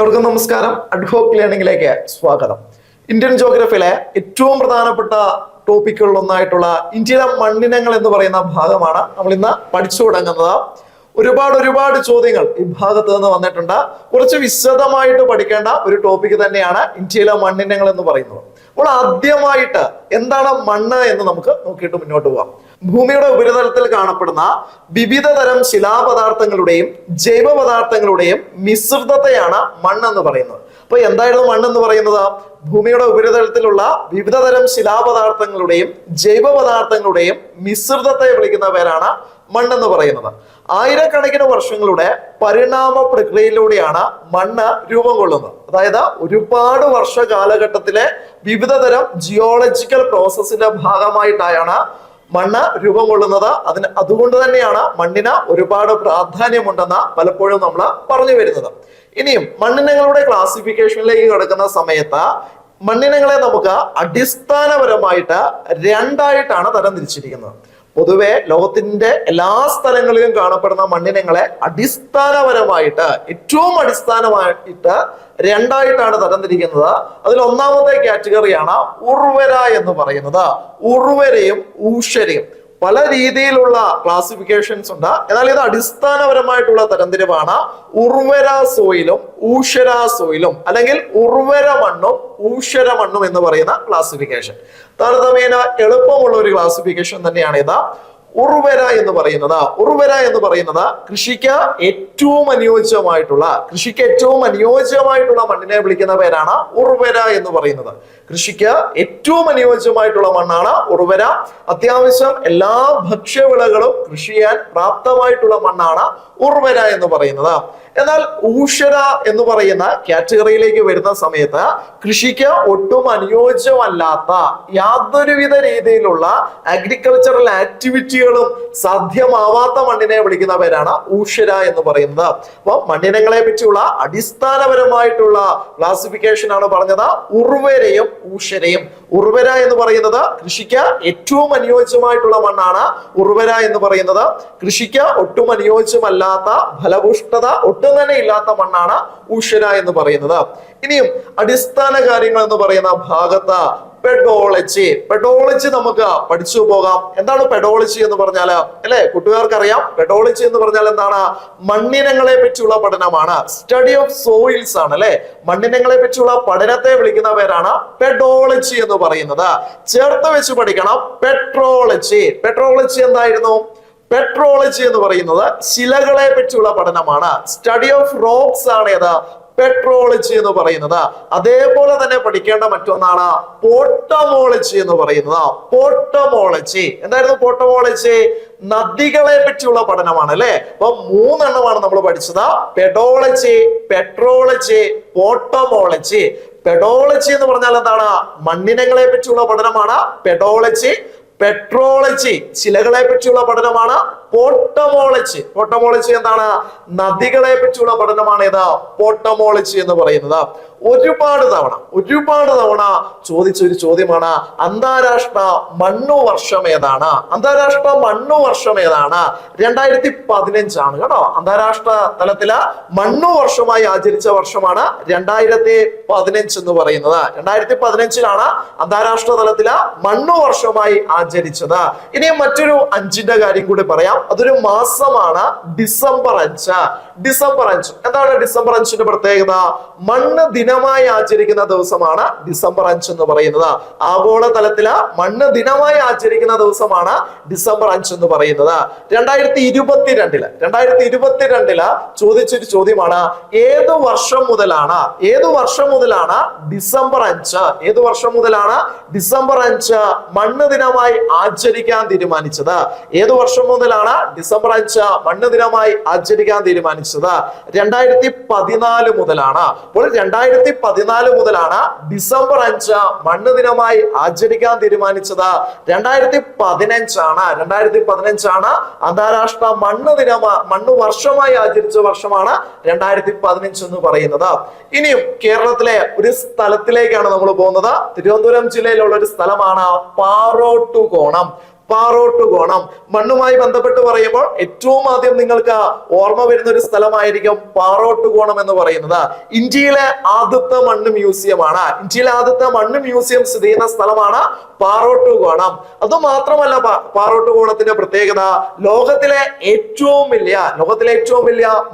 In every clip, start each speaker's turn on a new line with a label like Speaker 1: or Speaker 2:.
Speaker 1: എവർക്കും നമസ്കാരം. അഡ്ഹോക്ക് ലേണിംഗിലേക്ക് സ്വാഗതം. ഇന്ത്യൻ ജോഗ്രഫിയിലെ ഏറ്റവും പ്രധാനപ്പെട്ട ടോപ്പിക്കുകളിൽ ഒന്നായിട്ടുള്ള ഇന്ത്യയിലെ മണ്ണിനങ്ങൾ എന്ന് പറയുന്ന ഭാഗമാണ് നമ്മൾ ഇന്ന് പഠിച്ചു തുടങ്ങുന്നത്. ഒരുപാട് ചോദ്യങ്ങൾ ഈ ഭാഗത്ത് നിന്ന് വന്നിട്ടുണ്ട്. കുറച്ച് വിശദമായിട്ട് പഠിക്കേണ്ട ഒരു ടോപ്പിക് തന്നെയാണ് ഇന്ത്യയിലെ മണ്ണിനങ്ങൾ എന്ന് പറയുന്നത്. അപ്പോൾ ആദ്യമായിട്ട് എന്താണ് മണ്ണ് എന്ന് നമുക്ക് നോക്കിയിട്ട് മുന്നോട്ട് പോകാം. ഭൂമിയുടെ ഉപരിതലത്തിൽ കാണപ്പെടുന്ന വിവിധ തരം ശിലാപദാർത്ഥങ്ങളുടെയും ജൈവ പദാർത്ഥങ്ങളുടെയും മിശ്രിതത്തെയാണ് മണ്ണെന്ന് പറയുന്നത്. അപ്പൊ എന്തായിരുന്നു മണ്ണെന്ന് പറയുന്നത്? ഭൂമിയുടെ ഉപരിതലത്തിലുള്ള വിവിധ തരം ശിലാപദാർത്ഥങ്ങളുടെയും ജൈവ പദാർത്ഥങ്ങളുടെയും മിശ്രിതത്തെ വിളിക്കുന്ന പേരാണ് മണ്ണെന്ന് പറയുന്നത്. ആയിരക്കണക്കിന് വർഷങ്ങളുടെ പരിണാമ പ്രക്രിയയിലൂടെയാണ് മണ്ണ് രൂപം കൊള്ളുന്നത്. അതായത് ഒരുപാട് വർഷ കാലഘട്ടത്തിലെ വിവിധ തരം ജിയോളജിക്കൽ പ്രോസസ്സിന്റെ ഭാഗമായിട്ടാണ് മണ്ണ് രൂപം കൊള്ളുന്നത്. അതുകൊണ്ട് തന്നെയാണ് മണ്ണിന് ഒരുപാട് പ്രാധാന്യമുണ്ടെന്ന് പലപ്പോഴും നമ്മൾ പറഞ്ഞു വരുന്നത്. ഇനിയും മണ്ണിനങ്ങളുടെ ക്ലാസിഫിക്കേഷനിലേക്ക് കടക്കുന്ന സമയത്ത് മണ്ണിനങ്ങളെ നമുക്ക് അടിസ്ഥാനപരമായിട്ട് രണ്ടായിട്ടാണ് തരംതിരിച്ചിരിക്കുന്നത്. പൊതുവെ ലോകത്തിന്റെ എല്ലാ സ്ഥലങ്ങളിലും കാണപ്പെടുന്ന മണ്ണിനങ്ങളെ ഏറ്റവും അടിസ്ഥാനമായിട്ട് രണ്ടായിട്ടാണ് തരംതിരിക്കുന്നത്. അതിൽ ഒന്നാമത്തെ കാറ്റഗറിയാണ് ഉർവര എന്ന് പറയുന്നത്. ഉർവരയും ഊഷരയും പല രീതിയിലുള്ള ക്ലാസിഫിക്കേഷൻസ് ഉണ്ട്. എന്നാൽ ഇത് അടിസ്ഥാനപരമായിട്ടുള്ള തരംതിരിവാണ്. ഉർവര സോയിലും ഊഷര സോയിലും അല്ലെങ്കിൽ ഉർവര മണ്ണും ഊഷര മണ്ണും എന്ന് പറയുന്ന ക്ലാസിഫിക്കേഷൻ താരതമ്യേന എളുപ്പമുള്ള ഒരു ക്ലാസിഫിക്കേഷൻ തന്നെയാണ് ഇത്. ഉർവര എന്ന് പറയുന്നത് കൃഷിക്ക് ഏറ്റവും അനുയോജ്യമായിട്ടുള്ള മണ്ണിനെ വിളിക്കുന്ന പേരാണ് ഉർവര എന്ന് പറയുന്നത്. കൃഷിക്ക് ഏറ്റവും അനുയോജ്യമായിട്ടുള്ള മണ്ണാണ് ഉർവര. അത്യാവശ്യം എല്ലാ ഭക്ഷ്യവിളകളും കൃഷി ചെയ്യാൻ പ്രാപ്തമായിട്ടുള്ള മണ്ണാണ് ഉർവര എന്ന് പറയുന്നത്. എന്നാൽ ഊഷര എന്ന് പറയുന്ന കാറ്റഗറിയിലേക്ക് വരുന്ന സമയത്ത് കൃഷിക്ക് ഒട്ടും അനുയോജ്യമല്ലാത്ത യാതൊരുവിധ രീതിയിലുള്ള അഗ്രികൾച്ചറൽ ആക്ടിവിറ്റികളും സാധ്യമാവാത്ത മണ്ണിനെ വിളിക്കുന്ന പേരാണ് ഊഷര എന്ന് പറയുന്നത്. അപ്പൊ മണ്ണിനങ്ങളെ പറ്റിയുള്ള അടിസ്ഥാനപരമായിട്ടുള്ള ക്ലാസിഫിക്കേഷൻ ആണ് പറഞ്ഞത് ഉർവരയും ഊഷരയും. ഉർവര എന്ന് പറയുന്നത് കൃഷിക്ക് ഏറ്റവും അനുയോജ്യമായിട്ടുള്ള മണ്ണാണ് ഉർവര എന്ന് പറയുന്നത്. കൃഷിക്ക് ഒട്ടും അനുയോജ്യമല്ലാത്ത ഫലപുഷ്ടത ഒട്ടും തന്നെ ഇല്ലാത്ത മണ്ണാണ് ഊഷര എന്ന് പറയുന്നത്. ഇനിയും അടിസ്ഥാന കാര്യങ്ങൾ എന്ന് പറയുന്ന ഭാഗത്ത് പെഡോളജി നമുക്ക് പഠിച്ചു പോകാം. എന്താണ് പെഡോളജി എന്ന് പറഞ്ഞാല്? അല്ലെ, കൂട്ടുകാർക്ക് അറിയാം പെഡോളജി എന്ന് പറഞ്ഞാൽ എന്താണ്? മണ്ണിനങ്ങളെ പറ്റിയുള്ള പഠനമാണ്. സ്റ്റഡി ഓഫ് സോയിൽസ് ആണ് അല്ലെ. മണ്ണിനങ്ങളെ പറ്റിയുള്ള പഠനത്തെ വിളിക്കുന്ന പേരാണ് പെഡോളജി എന്ന് പറയുന്നത്. ചേർത്ത് വെച്ച് പഠിക്കണം. പെട്രോളജി എന്തായിരുന്നു? പെട്രോളജി എന്ന് പറയുന്നത് ശിലകളെ പറ്റിയുള്ള പഠനമാണ്. സ്റ്റഡി ഓഫ് റോക്സ് ആണ് ഏത്? പെട്രോളജി എന്ന് പറയുന്നത്. അതേപോലെ തന്നെ പഠിക്കേണ്ട മറ്റൊന്നാണ് പോട്ടമോളജി എന്ന് പറയുന്നത്. എന്തായിരുന്നു പോട്ടമോളജി? നദികളെ പറ്റിയുള്ള പഠനമാണ് അല്ലെ. അപ്പൊ മൂന്നെണ്ണമാണ് നമ്മൾ പഠിച്ചത്: പെഡോളജി, പെട്രോളജി, പോട്ടമോളജി. പെഡോളജി എന്ന് പറഞ്ഞാൽ എന്താണ്? മണ്ണിനങ്ങളെ പറ്റിയുള്ള പഠനമാണ് പെഡോളജി. പെട്രോളജി ശിലകളെ പറ്റിയുള്ള പഠനമാണ് പോട്ടമോളജി എന്താണ്? നദികളെ പറ്റിയുള്ള പഠനമാണ് ഇത് പോട്ടമോളജി എന്ന് പറയുന്നത്. ഒരുപാട് തവണ ചോദിച്ച ഒരു ചോദ്യമാണ് അന്താരാഷ്ട്ര മണ്ണുവർഷം ഏതാണ്? 2015 ആണ് കേട്ടോ. അന്താരാഷ്ട്ര തലത്തില് മണ്ണുവർഷമായി ആചരിച്ച വർഷമാണ് 2015 എന്ന് പറയുന്നത്. 2015 അന്താരാഷ്ട്ര തലത്തില് മണ്ണുവർഷമായി ആചരിച്ചത്. ഇനി മറ്റൊരു 5ന്റെ കാര്യം കൂടി പറയാം. അതൊരു മാസമാണ് ഡിസംബർ 5. എന്താണ് ഡിസംബർ 5ന്റെ പ്രത്യേകത? മണ്ണ് ദിനമായി ആചരിക്കുന്ന ദിവസമാണ് ഡിസംബർ 5 എന്ന് പറയുന്നത്. ആഗോള തലത്തില് മണ്ണ് ദിനമായി ആചരിക്കുന്ന ദിവസമാണ് ഡിസംബർ 5 എന്ന് പറയുന്നത്. 2022 ചോദിച്ചൊരു ചോദ്യമാണ് ഏതു വർഷം മുതലാണ് ഡിസംബർ 5 മണ്ണ് ദിനമായി ആചരിക്കാൻ തീരുമാനിച്ചത്? ഏതു വർഷം മുതലാണ് ഡിസംബർ 5 മണ്ണ് ദിനമായി ആചരിക്കാൻ തീരുമാനിച്ചത്? 2014 മുതലാണ്. അപ്പോൾ 2014 മുതലാണ് ഡിസംബർ 5 മണ്ണ് ദിനമായി ആചരിക്കാൻ തീരുമാനിച്ചത്. 2015 അന്താരാഷ്ട്ര മണ്ണ് വർഷമായി ആചരിച്ച വർഷമാണ് 2015 എന്ന് പറയുന്നത്. ഇനിയും കേരളത്തിലെ ഒരു സ്ഥലത്തിലേക്കാണ് നമ്മൾ പോകുന്നത്. തിരുവനന്തപുരം ജില്ലയിലുള്ള ഒരു സ്ഥലമാണ് പാറോട്ടുകോണം. പാറോട്ടുകോണം. മണ്ണുമായി ബന്ധപ്പെട്ട് പറയുമ്പോൾ ഏറ്റവും ആദ്യം നിങ്ങൾക്ക് ഓർമ്മ വരുന്ന ഒരു സ്ഥലമായിരിക്കും പാറോട്ടുകോണം എന്ന് പറയുന്നത്. ഇന്ത്യയിലെ ആദ്യത്തെ മണ്ണ് മ്യൂസിയമാണ്. ഇന്ത്യയിലെ ആദ്യത്തെ മണ്ണ് മ്യൂസിയം സ്ഥിതി ചെയ്യുന്ന സ്ഥലമാണ് പാറോട്ടുകോണം. അതുമാത്രമല്ല പാറോട്ടുകോണത്തിന്റെ പ്രത്യേകത ലോകത്തിലെ ഏറ്റവും വലിയ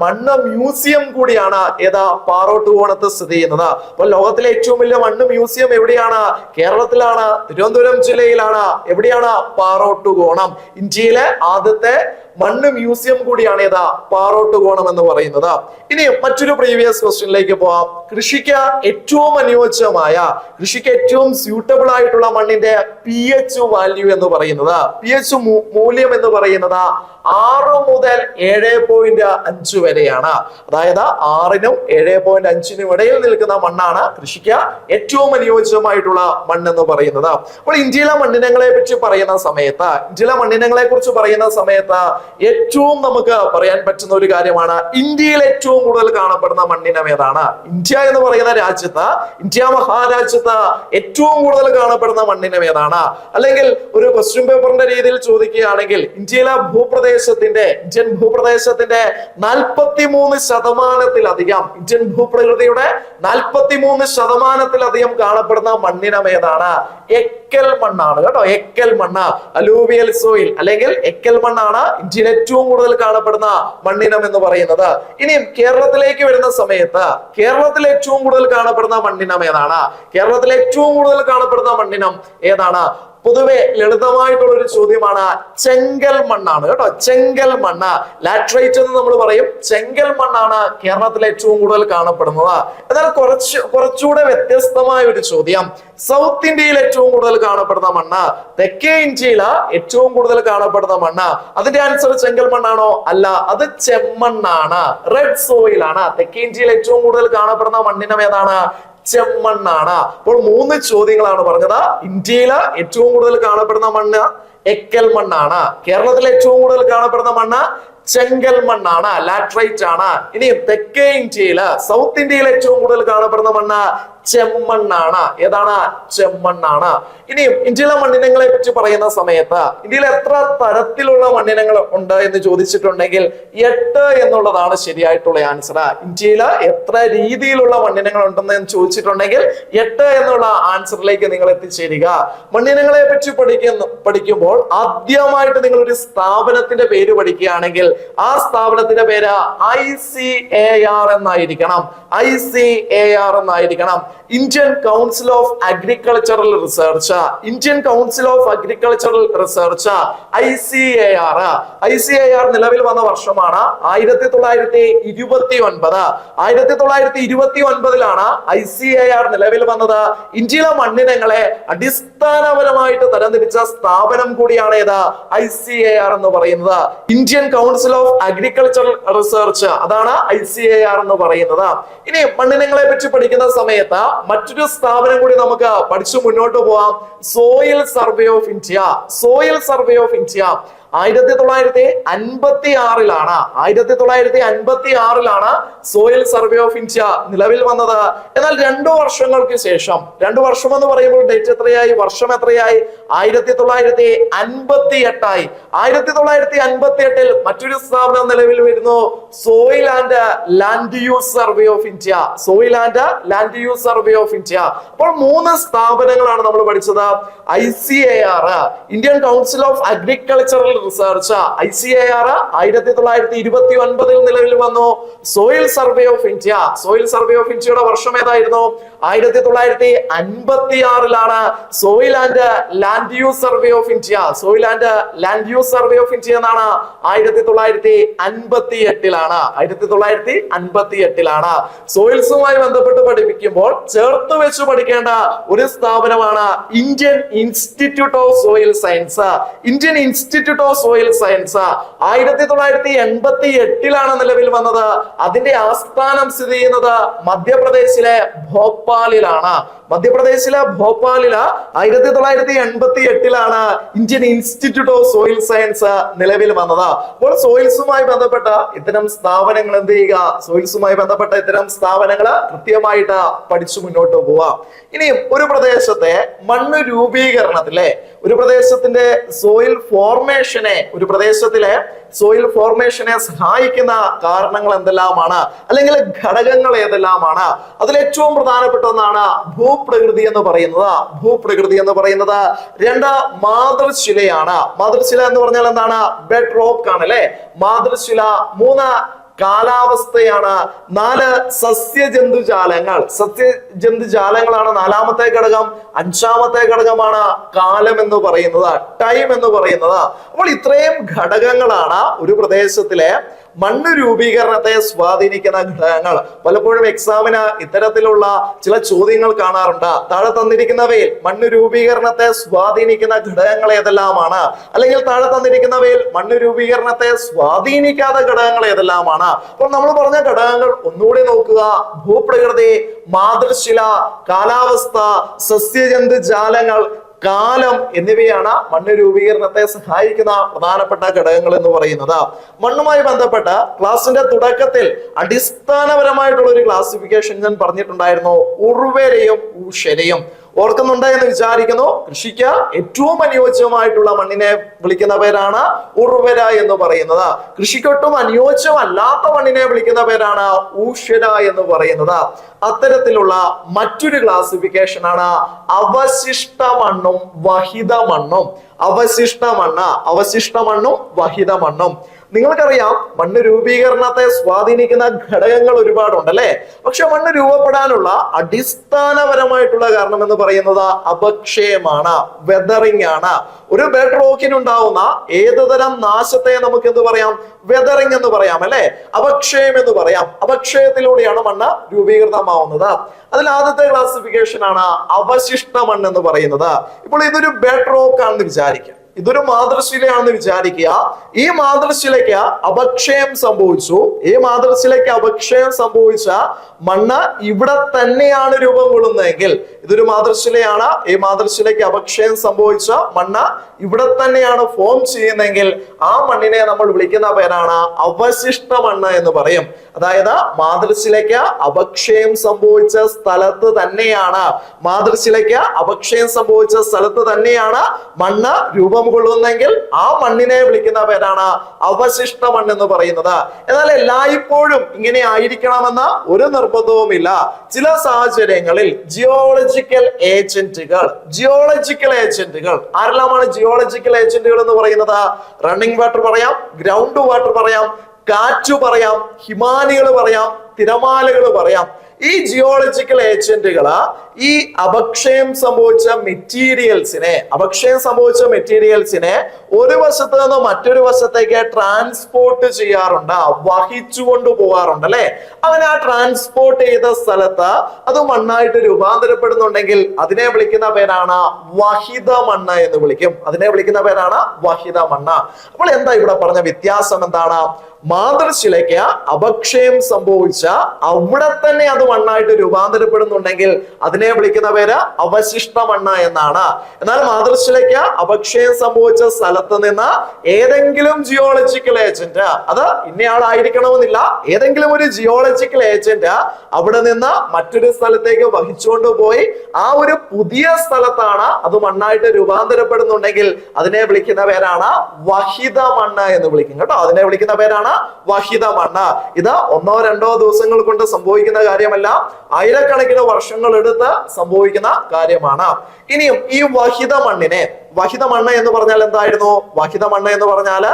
Speaker 1: മണ്ണ് മ്യൂസിയം കൂടിയാണ് ഏതാ പാറോട്ടുകോണത്ത് സ്ഥിതി ചെയ്യുന്നത്. അപ്പൊ ലോകത്തിലെ ഏറ്റവും വലിയ മണ്ണ് മ്യൂസിയം എവിടെയാണ്? കേരളത്തിലാണ്, തിരുവനന്തപുരം ജില്ലയിലാണ്. എവിടെയാണ്? പാറോട്ടുകോണം. ഇന്ത്യയിലെ ആദ്യത്തെ മണ്ണ് മ്യൂസിയം കൂടിയാണ് ഏതാ പാറോട്ടുകോണം എന്ന് പറയുന്നത്. ഇനി മറ്റൊരു പ്രീവിയസ് ക്വസ്റ്റ്യനിലേക്ക് പോവാം. കൃഷിക്ക് ഏറ്റവും അനുയോജ്യമായ, കൃഷിക്ക് ഏറ്റവും സ്യൂട്ടബിൾ ആയിട്ടുള്ള മണ്ണിന്റെ pH വാല്യൂ എന്ന് പറയുന്നത്, pH മൂല്യം എന്ന് പറയുന്നത് 6 മുതൽ 7.5 വരെയാണ്. അതായത് 6നും 7.5നും ഇടയിൽ നിൽക്കുന്ന മണ്ണാണ് കൃഷിക്ക് ഏറ്റവും അനുയോജ്യമായിട്ടുള്ള മണ്ണെന്ന് പറയുന്നത്. അപ്പോൾ ഇന്ത്യയിലെ മണ്ണിനങ്ങളെ കുറിച്ച് പറയുന്ന സമയത്ത് ഏറ്റവും നമുക്ക് പറയാൻ പറ്റുന്ന ഒരു കാര്യമാണ് ഇന്ത്യയിൽ ഏറ്റവും കൂടുതൽ കാണപ്പെടുന്ന മണ്ണിനം ഏതാണ്? ഇന്ത്യ എന്ന് പറയുന്ന രാജ്യത്ത്, ഇന്ത്യ മഹാരാജ്യത്ത് ഏറ്റവും കൂടുതൽ കാണപ്പെടുന്ന മണ്ണിനം ഏതാണ്? അല്ലെങ്കിൽ ഒരു ക്വസ്റ്റ്യൻ പേപ്പറിന്റെ രീതിയിൽ ചോദിക്കുകയാണെങ്കിൽ ഇന്ത്യൻ ഭൂപ്രദേശത്തിന്റെ 43% ഇന്ത്യൻ ഭൂപ്രകൃതിയുടെ 43% കാണപ്പെടുന്ന മണ്ണിനം ഏതാണ്? എക്കൽ മണ്ണാണ് കേട്ടോ. എക്കൽ മണ്ണ്, അലൂവിയൽ സോയിൽ അല്ലെങ്കിൽ എക്കൽ മണ്ണാണ് ഇന്ത്യയിൽ ഏറ്റവും കൂടുതൽ കാണപ്പെടുന്ന മണ്ണിനം എന്ന് പറയുന്നത്. ഇനി കേരളത്തിലേക്ക് വരുന്ന സമയത്ത് കേരളത്തിൽ ഏറ്റവും കൂടുതൽ കാണപ്പെടുന്ന മണ്ണിനം ഏതാണ്? കേരളത്തിൽ ഏറ്റവും കൂടുതൽ കാണപ്പെടുന്ന മണ്ണിനം ഏതാണ്? പൊതുവെ ലളിതമായിട്ടുള്ള ഒരു ചോദ്യമാണ്. ചെങ്കൽ മണ്ണാണ് കേട്ടോ. ചെങ്കൽ മണ്ണ്, ലാറ്ററൈറ്റ് എന്ന് നമ്മൾ പറയും. ചെങ്കൽ മണ്ണാണ് കേരളത്തിൽ ഏറ്റവും കൂടുതൽ കാണപ്പെടുന്നത്. എന്നാൽ കുറച്ചുകൂടെ വ്യത്യസ്തമായ ഒരു ചോദ്യം, സൗത്ത് ഇന്ത്യയിൽ ഏറ്റവും കൂടുതൽ കാണപ്പെടുന്ന മണ്ണ്, തെക്കേ ഇന്ത്യയിൽ ഏറ്റവും കൂടുതൽ കാണപ്പെടുന്ന മണ്ണ്, അതിന്റെ ആൻസർ ചെങ്കൽ മണ്ണാണോ? അല്ല, അത് ചെമ്മണ്ണാണ്, റെഡ് സോയിൽ ആണ്. തെക്കേ ഇന്ത്യയിൽ ഏറ്റവും കൂടുതൽ കാണപ്പെടുന്ന മണ്ണിനം ഏതാണ്? ചെമ്മണ്ണാണ്. അപ്പോൾ 3 ചോദ്യങ്ങളാണ് പറഞ്ഞത്. ഇന്ത്യയില് ഏറ്റവും കൂടുതൽ കാണപ്പെടുന്ന മണ്ണ് എക്കൽ മണ്ണാണ്. കേരളത്തിൽ ഏറ്റവും കൂടുതൽ കാണപ്പെടുന്ന മണ്ണ് ചെങ്കൽ മണ്ണാണ്, ലാറ്ററൈറ്റ് ആണ്. ഇനി തെക്കേ ഇന്ത്യയില്, സൗത്ത് ഇന്ത്യയിൽ ഏറ്റവും കൂടുതൽ കാണപ്പെടുന്ന മണ്ണ് ചെമ്മണ്ണാണ്. ഏതാണ്? ചെമ്മണ്ണാണ്. ഇനി ഇന്ത്യയിലെ മണ്ണിനങ്ങളെ പറ്റി പറയുന്ന സമയത്ത് ഇന്ത്യയിൽ എത്ര തരത്തിലുള്ള മണ്ണിനങ്ങൾ ഉണ്ട് എന്ന് ചോദിച്ചിട്ടുണ്ടെങ്കിൽ 8 എന്നുള്ളതാണ് ശരിയായിട്ടുള്ള ആൻസർ. ഇന്ത്യയിൽ എത്ര രീതിയിലുള്ള മണ്ണിനങ്ങൾ ഉണ്ടെന്ന് ചോദിച്ചിട്ടുണ്ടെങ്കിൽ 8 എന്നുള്ള ആൻസറിലേക്ക് നിങ്ങൾ എത്തിച്ചേരുക. മണ്ണിനങ്ങളെ പറ്റി പഠിക്കുമ്പോൾ ആദ്യമായിട്ട് നിങ്ങൾ ഒരു സ്ഥാപനത്തിന്റെ പേര് പഠിക്കുകയാണെങ്കിൽ ആ സ്ഥാപനത്തിന്റെ പേര് ICAR എന്നായിരിക്കണം. ICAR എന്നായിരിക്കണം. Indian council of agricultural research. Indian council of agricultural research, ICAR. ICAR നിലവിൽ വന്ന വർഷമാണ് 1929. 1929ലാണ് ICAR നിലവിൽ വന്നത്. ഇന്ത്യയിലെ മണ്ണിനങ്ങളെ അടിസ്ഥാനപരമായിട്ട് തരംതിരിച്ച സ്ഥാപനം കൂടിയാണ് ഏത്? ICAR എന്ന് പറയുന്നത്. Indian council of agricultural research, അതാണ് ICAR എന്ന് പറയുന്നത്. ഇനി മണ്ണിനങ്ങളെ പറ്റി പഠിക്കുന്ന സമയത്ത് മറ്റൊരു സ്ഥാപനം കൂടി നമുക്ക് പഠിച്ചു മുന്നോട്ട് പോവാം. Soil survey of India. Soil survey of India 1956ലാണ് സോയിൽ സർവേ ഓഫ് ഇന്ത്യ നിലവിൽ വന്നത്. എന്നാൽ 2 വർഷങ്ങൾക്ക് ശേഷം, 2 വർഷം എന്ന് പറയുമ്പോൾ ഡേറ്റ് എത്രയായി, വർഷം എത്രയായി? 1958ആയി. 1958ൽ മറ്റൊരു സ്ഥാപനം നിലവിൽ വരുന്നു, soil and land use survey of India. Soil and land use survey of India. അപ്പോൾ 3 സ്ഥാപനങ്ങളാണ് നമ്മൾ പഠിച്ചത്. ICAR, Indian council of agricultural research, ICAR 1929ൽ നിലവിൽ വന്നു. Soil survey of India, soil survey of ഇന്ത്യയുടെ വർഷം ഏതായിരുന്നു? 1956ലാണ് soil and land use survey of India. Soil and land use survey of India എന്നാണ് 1958ലാണ്. 1958ലാണ്. സോയിൽസുമായി ബന്ധപ്പെട്ട് പഠിപ്പിക്കുമ്പോൾ ചേർത്ത് വെച്ച് പഠിക്കേണ്ട ഒരു സ്ഥാപനമാണ് Indian institute of soil science. Indian institute of soil science 1988ലാണ് നിലവിൽ വന്നത്. അതിന്റെ ആസ്ഥാനം സ്ഥിതി ചെയ്യുന്നത് മധ്യപ്രദേശിലെ ഭോപ്പാലിലാണ്. മധ്യപ്രദേശിലെ ഭോപ്പാലില് 1988ലാണ് Indian institute of soil science നിലവിൽ വന്നത്. അപ്പോൾ സോയിൽസുമായി ബന്ധപ്പെട്ട ഇത്തരം ഇത്തരം സ്ഥാപനങ്ങൾ എന്ത് ചെയ്യുക, സോയിൽസുമായി ബന്ധപ്പെട്ട ഇത്തരം സ്ഥാപനങ്ങൾ കൃത്യമായിട്ട് പഠിച്ചു മുന്നോട്ട് പോവാം. ഇനിയും ഒരു പ്രദേശത്തെ മണ്ണ് രൂപീകരണത്തിലെ ഒരു പ്രദേശത്തിന്റെ സോയിൽ ഫോർമേഷനെ സഹായിക്കുന്ന കാരണങ്ങൾ എന്തെല്ലാമാണ്, അല്ലെങ്കിൽ ഘടകങ്ങൾ ഏതെല്ലാമാണ്? അതിൽ ഏറ്റവും പ്രധാനപ്പെട്ട ഒന്നാണ് ഭൂപ്രകൃതി എന്ന് പറയുന്നത്. രണ്ട്, മാതൃശിലയാണ്. മാതൃശില എന്ന് പറഞ്ഞാൽ എന്താണ്? ബെഡ് റോക്ക് ആണ് അല്ലെ, മാതൃശില. മൂന്ന്, കാലാവസ്ഥയാണ്. നാല്, സസ്യജന്തുജാലങ്ങളാണ് നാലാമത്തെ ഘടകം. അഞ്ചാമത്തെ ഘടകമാണ് കാലം എന്ന് പറയുന്നത്, ടൈം എന്ന് പറയുന്നത്. അപ്പോൾ ഇത്രയും ഘടകങ്ങളാണ് ഒരു പ്രദേശത്തിലെ മണ്ണ് രൂപീകരണത്തെ സ്വാധീനിക്കുന്ന ഘടകങ്ങൾ. പലപ്പോഴും എക്സാമിന് ഇത്തരത്തിലുള്ള ചില ചോദ്യങ്ങൾ കാണാറുണ്ട്. താഴെ തന്നിരിക്കുന്നവയിൽ മണ്ണ് രൂപീകരണത്തെ സ്വാധീനിക്കുന്ന ഘടകങ്ങൾ ഏതെല്ലാമാണ്, അല്ലെങ്കിൽ താഴെ തന്നിരിക്കുന്നവയിൽ മണ്ണ് രൂപീകരണത്തെ സ്വാധീനിക്കാത്ത ഘടകങ്ങൾ ഏതെല്ലാമാണ്? അപ്പോൾ നമ്മൾ പറഞ്ഞ ഘടകങ്ങൾ ഒന്നുകൂടി നോക്കുക. ഭൂപ്രകൃതി, മാതൃശില, കാലാവസ്ഥ, സസ്യജന്തുജാലങ്ങൾ, കാലം എന്നിവയാണ് മണ്ണ് രൂപീകരണത്തെ സഹായിക്കുന്ന പ്രധാനപ്പെട്ട ഘടകങ്ങൾ എന്ന് പറയുന്നത്. മണ്ണുമായി ബന്ധപ്പെട്ട ക്ലാസിന്റെ തുടക്കത്തിൽ അടിസ്ഥാനപരമായിട്ടുള്ള ഒരു ക്ലാസിഫിക്കേഷൻ ഞാൻ പറഞ്ഞിട്ടുണ്ടായിരുന്നു, ഉർവരയും ഊഷരയും. ഓർക്കുന്നുണ്ട് എന്ന് വിചാരിക്കുന്നു. കൃഷിക്ക് ഏറ്റവും അനുയോജ്യമായിട്ടുള്ള മണ്ണിനെ വിളിക്കുന്ന പേരാണ് ഉർവര എന്ന് പറയുന്നത്. കൃഷിക്കൊട്ടും അനുയോജ്യമല്ലാത്ത മണ്ണിനെ വിളിക്കുന്ന പേരാണ് ഊഷര എന്ന് പറയുന്നത്. അത്തരത്തിലുള്ള മറ്റൊരു ക്ലാസിഫിക്കേഷൻ ആണ് അവശിഷ്ട മണ്ണും വഹിത മണ്ണും. അവശിഷ്ട മണ്ണും വഹിത മണ്ണും. നിങ്ങൾക്കറിയാം, മണ്ണ് രൂപീകരണത്തെ സ്വാധീനിക്കുന്ന ഘടകങ്ങൾ ഒരുപാടുണ്ട് അല്ലെ. പക്ഷെ മണ്ണ് രൂപപ്പെടാനുള്ള അടിസ്ഥാനപരമായിട്ടുള്ള കാരണം എന്ന് പറയുന്നത് അപക്ഷയമാണ്, വെതറിംഗ് ആണ്. ഒരു ബെഡ് റോക്കിനുണ്ടാവുന്ന ഏതുതരം നാശത്തെ നമുക്ക് എന്ത് പറയാം? വെതറിംഗ് എന്ന് പറയാം അല്ലെ, അപക്ഷയം എന്ന് പറയാം. അപക്ഷയത്തിലൂടെയാണ് മണ്ണ് രൂപീകൃതമാവുന്നത്. അതിൽ ആദ്യത്തെ ക്ലാസിഫിക്കേഷൻ ആണ് അവശിഷ്ട മണ്ണ് എന്ന് പറയുന്നത്. ഇപ്പോൾ ഇതൊരു ബെഡ് റോക്ക് ആണെന്ന് വിചാരിക്കാം, ഇതൊരു മാതൃശിലയാണെന്ന് വിചാരിക്കുക. ഈ മാതൃശിലയ്ക്ക് അപക്ഷയം സംഭവിച്ച മണ്ണ് ഇവിടെ തന്നെയാണ് രൂപം കൊള്ളുന്നതെങ്കിൽ, ഇതൊരു മാതൃശിലയാണ്, ഈ മാതൃശിലയ്ക്ക് അപക്ഷയം സംഭവിച്ച മണ്ണ് ഇവിടെ തന്നെയാണ് ഫോം ചെയ്യുന്നതെങ്കിൽ ആ മണ്ണിനെ നമ്മൾ വിളിക്കുന്ന പേരാണ് അവശിഷ്ട മണ്ണ് എന്ന് പറയും. അതായത് മാതൃശിലയ്ക്ക് അപക്ഷയം സംഭവിച്ച സ്ഥലത്ത് തന്നെയാണ് മണ്ണ് രൂപം കൊള്ളുന്നെങ്കിൽ ആ മണ്ണിനെ വിളിക്കുന്ന പേരാണ് അവശിഷ്ട മണ്ണ് എന്ന് പറയുന്നത്. എന്നാൽ എല്ലായ്പ്പോഴും ഇങ്ങനെ ആയിരിക്കണമെന്ന് ഒരു നിർബന്ധവുമില്ല. ചില സാഹചര്യങ്ങളിൽ ജിയോളജിക്കൽ ഏജന്റുകൾ ആരെല്ലാമാണ് ജിയോളജിക്കൽ ഏജന്റുകൾ എന്ന് പറയുന്നത്? റണ്ണിംഗ് വാട്ടർ പറയാം, ഗ്രൗണ്ട് വാട്ടർ പറയാം, കാറ്റ് പറയാം, ഹിമാനികൾ പറയാം, തിരമാലകൾ പറയാം. ഈ ജിയോളജിക്കൽ ഏജന്റുകള് ഈ അപക്ഷയം സംഭവിച്ച മെറ്റീരിയൽസിനെ ഒരു വശത്ത് നിന്ന് മറ്റൊരു വശത്തേക്ക് ട്രാൻസ്പോർട്ട് ചെയ്യാറുണ്ട്, വഹിച്ചുകൊണ്ട് പോകാറുണ്ട് അല്ലെ. അങ്ങനെ ആ ട്രാൻസ്പോർട്ട് ചെയ്ത സ്ഥലത്ത് അത് മണ്ണായിട്ട് രൂപാന്തരപ്പെടുന്നുണ്ടെങ്കിൽ അതിനെ വിളിക്കുന്ന പേരാണ് വഹിത മണ്ണ് എന്ന് വിളിക്കും. അപ്പോൾ എന്താ ഇവിടെ പറഞ്ഞ വ്യത്യാസം എന്താണ്? മാതൃശിലയ്ക്ക് അപക്ഷയം സംഭവിച്ച അവിടെ തന്നെ അത് മണ്ണായിട്ട് രൂപാന്തരപ്പെടുന്നുണ്ടെങ്കിൽ അതിനെ വിളിക്കുന്ന പേര് അവശിഷ്ട മണ്ണ് എന്നാണ്. എന്നാൽ മാതൃശിലയ്ക്ക് അപക്ഷയം സംഭവിച്ച സ്ഥലത്ത് നിന്ന് ഏതെങ്കിലും ജിയോളജിക്കൽ ഏജന്റ്, അത് ഇന്നയാളായിരിക്കണമെന്നില്ല, ഏതെങ്കിലും ഒരു ജിയോളജിക്കൽ ഏജന്റ് അവിടെ നിന്ന് മറ്റൊരു സ്ഥലത്തേക്ക് വഹിച്ചുകൊണ്ട് പോയി ആ ഒരു പുതിയ സ്ഥലത്താണ് അത് മണ്ണായിട്ട് രൂപാന്തരപ്പെടുന്നുണ്ടെങ്കിൽ അതിനെ വിളിക്കുന്ന പേരാണ് വഹിത മണ്ണ് എന്ന് വിളിക്കും കേട്ടോ. അതിനെ വിളിക്കുന്ന പേരാണ് വഹിത മണ്ണ്. ഇത് ഒന്നോ രണ്ടോ ദിവസങ്ങൾ കൊണ്ട് സംഭവിക്കുന്ന കാര്യമല്ല, ആയിരക്കണക്കിന് വർഷങ്ങൾ എടുത്ത് സംഭവിക്കുന്ന കാര്യമാണ്. ഇനിയും ഈ വഹിത മണ്ണ് എന്ന് പറഞ്ഞാൽ എന്തായിരുന്നു? വഹിത മണ്ണ് എന്ന് പറഞ്ഞാൽ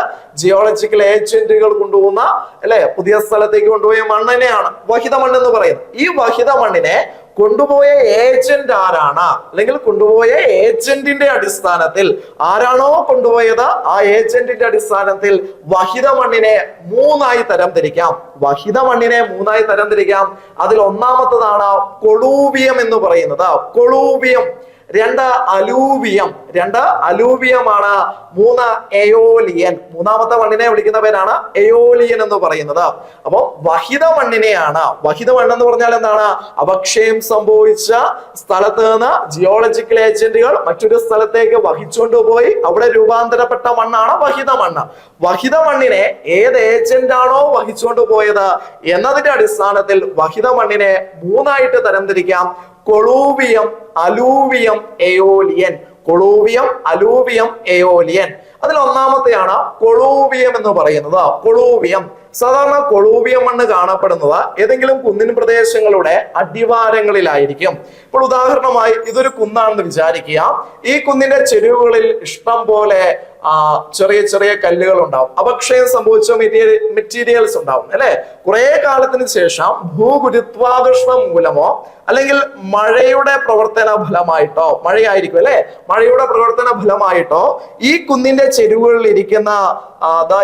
Speaker 1: ജിയോളജിക്കൽ ഏജന്റുകൾ കൊണ്ടുപോകുന്ന അല്ലെ പുതിയ സ്ഥലത്തേക്ക് കൊണ്ടുപോയ മണ്ണിനെയാണ് വഹിത മണ്ണ് എന്ന് പറയുന്നത്. ഈ വഹിത മണ്ണിനെ കൊണ്ടുപോയ ഏജന്റ് ആരാണ്, അല്ലെങ്കിൽ കൊണ്ടുപോയ ഏജന്റിന്റെ അടിസ്ഥാനത്തിൽ ആരാണോ കൊണ്ടുപോയത് ആ ഏജന്റിന്റെ അടിസ്ഥാനത്തിൽ വഹിത മണ്ണിനെ മൂന്നായി തരം തിരിക്കാം. അതിൽ ഒന്നാമത്തതാണ് കൊളൂവിയം എന്ന് പറയുന്നത്. രണ്ട് അലൂവിയമാണ്. മൂന്ന് എയോലിയൻ. മൂന്നാമത്തെ മണ്ണിനെ വിളിക്കുന്ന പേരാണ് എയോലിയൻ എന്ന് പറയുന്നത്. അപ്പൊ വഹിത മണ്ണിനെയാണ്, വഹിത മണ്ണെന്ന് പറഞ്ഞാൽ എന്താണ്? അപക്ഷയം സംഭവിച്ച സ്ഥലത്ത് നിന്ന് ജിയോളജിക്കൽ ഏജന്റുകൾ മറ്റൊരു സ്ഥലത്തേക്ക് വഹിച്ചുകൊണ്ടുപോയി അവിടെ രൂപാന്തരപ്പെട്ട മണ്ണാണ് വഹിത മണ്ണ്. വഹിത മണ്ണിനെ ഏത് ഏജന്റ് ആണോ വഹിച്ചുകൊണ്ട് പോയത് എന്നതിന്റെ അടിസ്ഥാനത്തിൽ വഹിത മണ്ണിനെ മൂന്നായിട്ട് തരംതിരിക്കാം: കൊളൂവിയം, അലൂവിയം, എയോലിയൻ. കൊളൂവിയം, alluvium, aeolian. അതിൽ ഒന്നാമത്തെയാണ് കൊളൂവിയം എന്ന് പറയുന്നത്. കൊളൂവിയം സാധാരണ കൊളൂവിയം മണ്ണ് കാണപ്പെടുന്നത് ഏതെങ്കിലും കുന്നിൻ പ്രദേശങ്ങളുടെ അടിവാരങ്ങളിലായിരിക്കും. ഇപ്പോൾ ഉദാഹരണമായി ഇതൊരു കുന്നാണെന്ന് വിചാരിക്കുക. ഈ കുന്നിന്റെ ചെരുവുകളിൽ ഇഷ്ടം പോലെ ചെറിയ ചെറിയ കല്ലുകൾ ഉണ്ടാവും, അപക്ഷയം സംഭവിച്ച മെറ്റീരിയൽസ് ഉണ്ടാവും അല്ലെ. കുറെ കാലത്തിന് ശേഷം ഭൂഗുരുത്വാകർഷണം മൂലമോ അല്ലെങ്കിൽ മഴയുടെ പ്രവർത്തന ഫലമായിട്ടോ, മഴയായിരിക്കും അല്ലെ, മഴയുടെ പ്രവർത്തന ഫലമായിട്ടോ ഈ കുന്നിന്റെ ചെരുവുകളിൽ ഇരിക്കുന്ന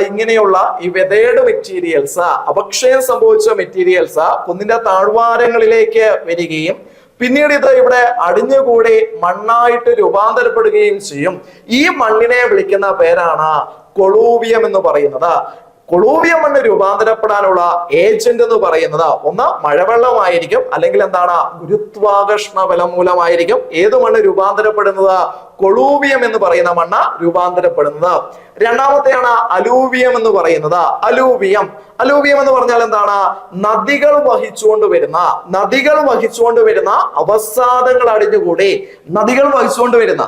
Speaker 1: ഇങ്ങനെയുള്ള ഈ വെതേഡ് മെറ്റീരിയൽസ്, അപക്ഷയം സംഭവിച്ച മെറ്റീരിയൽസ് കുന്നിന്റെ താഴ്വാരങ്ങളിലേക്ക് വരികയും പിന്നീട് ഇത് ഇവിടെ അടിഞ്ഞുകൂടി മണ്ണായിട്ട് രൂപാന്തരപ്പെടുകയും ചെയ്യും. ഈ മണ്ണിനെ വിളിക്കുന്ന പേരാണ് കൊളൂവിയം എന്ന് പറയുന്നത്. കൊളൂവിയം മണ്ണ് രൂപാന്തരപ്പെടാനുള്ള ഏജന്റ് എന്ന് പറയുന്നത് ഒന്ന് മഴവെള്ളമായിരിക്കും, അല്ലെങ്കിൽ എന്താണ്, ഗുരുത്വാകർഷണ ബലം മൂലമായിരിക്കും ഏത് മണ്ണ് രൂപാന്തരപ്പെടുന്നത്? കൊളൂവിയം എന്ന് പറയുന്ന മണ്ണ് രൂപാന്തരപ്പെടുന്നത്. രണ്ടാമത്തെയാണ് അലൂവിയം എന്ന് പറയുന്നത്. അലൂവിയം എന്ന് പറഞ്ഞാൽ എന്താണ്? നദികൾ വഹിച്ചുകൊണ്ട് വരുന്ന അവസാദങ്ങൾ അടിഞ്ഞുകൂടി, നദികൾ വഹിച്ചുകൊണ്ട് വരുന്ന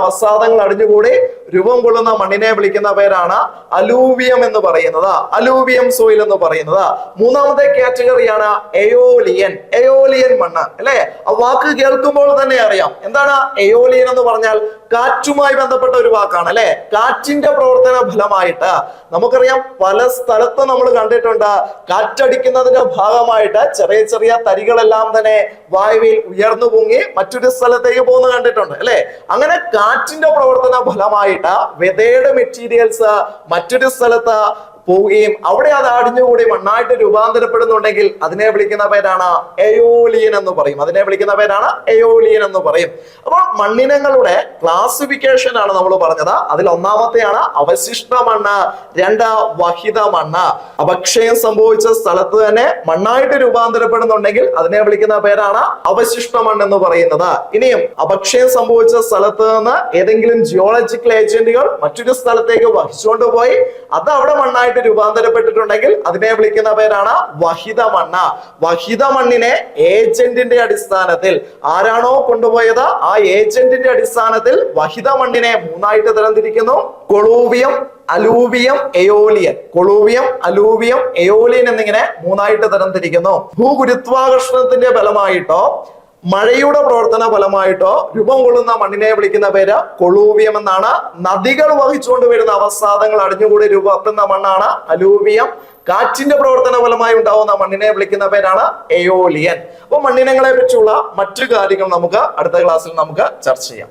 Speaker 1: അവസാദങ്ങൾ അടിഞ്ഞുകൂടി രൂപം കൊള്ളുന്ന മണ്ണിനെ വിളിക്കുന്ന പേരാണ് അലൂവിയം എന്ന് പറയുന്നത്, അലൂവിയം സോയിൽ എന്ന് പറയുന്നത്. മൂന്നാമത്തെ കാറ്റഗറിയാണ് എയോലിയൻ മണ്ണ് അല്ലെ. ആ വാക്ക് കേൾക്കുമ്പോൾ തന്നെ അറിയാം എന്താണ് എയോലിയൻ എന്ന് പറഞ്ഞാൽ. കാറ്റുമായി ബന്ധപ്പെട്ട ഒരു വാക്കാണ് അല്ലെ. കാറ്റിന്റെ പ്രവർത്തന ഫലമായിട്ട് നമുക്കറിയാം പല സ്ഥലത്തും നമ്മൾ കണ്ടിട്ടുണ്ട്, കാറ്റടിക്കുന്നതിന്റെ ഭാഗമായിട്ട് ചെറിയ ചെറിയ തരികളെല്ലാം തന്നെ വായുവിൽ ഉയർന്നു പൊങ്ങി മറ്റൊരു സ്ഥലത്തേക്ക് പോകുന്ന കണ്ടിട്ടുണ്ട് അല്ലെ. അങ്ങനെ കാറ്റിന്റെ പ്രവർത്തന ഫലമായിട്ട് വെതേഡ് മെറ്റീരിയൽസ് മറ്റൊരു സ്ഥലത്ത് പോവുകയും അവിടെ അത് അടിഞ്ഞുകൂടി മണ്ണായിട്ട് രൂപാന്തരപ്പെടുന്നുണ്ടെങ്കിൽ അതിനെ വിളിക്കുന്ന പേരാണ് എയോലിയൻ എന്ന് പറയും. അപ്പോൾ മണ്ണിനങ്ങളുടെ ക്ലാസിഫിക്കേഷൻ ആണ് നമ്മൾ പറഞ്ഞത്. അതിൽ ഒന്നാമത്തെയാണ് അവശിഷ്ട മണ്ണ്, രണ്ട് വഹിത മണ്ണ്. അപക്ഷയം സംഭവിച്ച സ്ഥലത്ത് തന്നെ മണ്ണായിട്ട് രൂപാന്തരപ്പെടുന്നുണ്ടെങ്കിൽ അതിനെ വിളിക്കുന്ന പേരാണ് അവശിഷ്ട മണ്ണ് എന്ന് പറയുന്നത്. ഇനിയും അപക്ഷയം സംഭവിച്ച സ്ഥലത്ത് നിന്ന് ഏതെങ്കിലും ജിയോളജിക്കൽ ഏജന്റുകൾ മറ്റൊരു സ്ഥലത്തേക്ക് വഹിച്ചുകൊണ്ടുപോയി അത് അവിടെ മണ്ണായിട്ട് രൂപാന്തരപ്പെട്ടിട്ടുണ്ടെങ്കിൽ അതിനെ വിളിക്കുന്ന പേരാണ് വഹിത മണ്ണ്. വഹിത മണ്ണിനെ ഏജന്റിന്റെ അടിസ്ഥാനത്തിൽ ആരാണോ കൊണ്ടുപോയത് ആ ഏജന്റിന്റെ അടിസ്ഥാനത്തിൽ വഹിത മണ്ണിനെ മൂന്നായിട്ട് തരംതിരിക്കുന്നു: കൊളൂവിയം, അലൂവിയം, എയോലിയൻ എന്നിങ്ങനെ മൂന്നായിട്ട് തരംതിരിക്കുന്നു. ഭൂഗുരുത്വാകർഷണത്തിന്റെ ഫലമായിട്ടോ മഴയുടെ പ്രവർത്തന ഫലമായിട്ടോ രൂപം കൊള്ളുന്ന മണ്ണിനെ വിളിക്കുന്ന പേര് കൊളൂവിയം എന്നാണ്. നദികൾ വഹിച്ചുകൊണ്ട് വരുന്ന അവസാദങ്ങൾ അടിഞ്ഞുകൂടി രൂപപ്പെടുന്ന മണ്ണാണ് അലൂവിയം. കാറ്റിന്റെ പ്രവർത്തന ഫലമായി ഉണ്ടാവുന്ന മണ്ണിനെ വിളിക്കുന്ന പേരാണ് എയോലിയൻ. അപ്പൊ മണ്ണിനങ്ങളെ പറ്റിയുള്ള മറ്റു കാര്യങ്ങൾ നമുക്ക് അടുത്ത ക്ലാസ്സിൽ നമുക്ക് ചർച്ച ചെയ്യാം.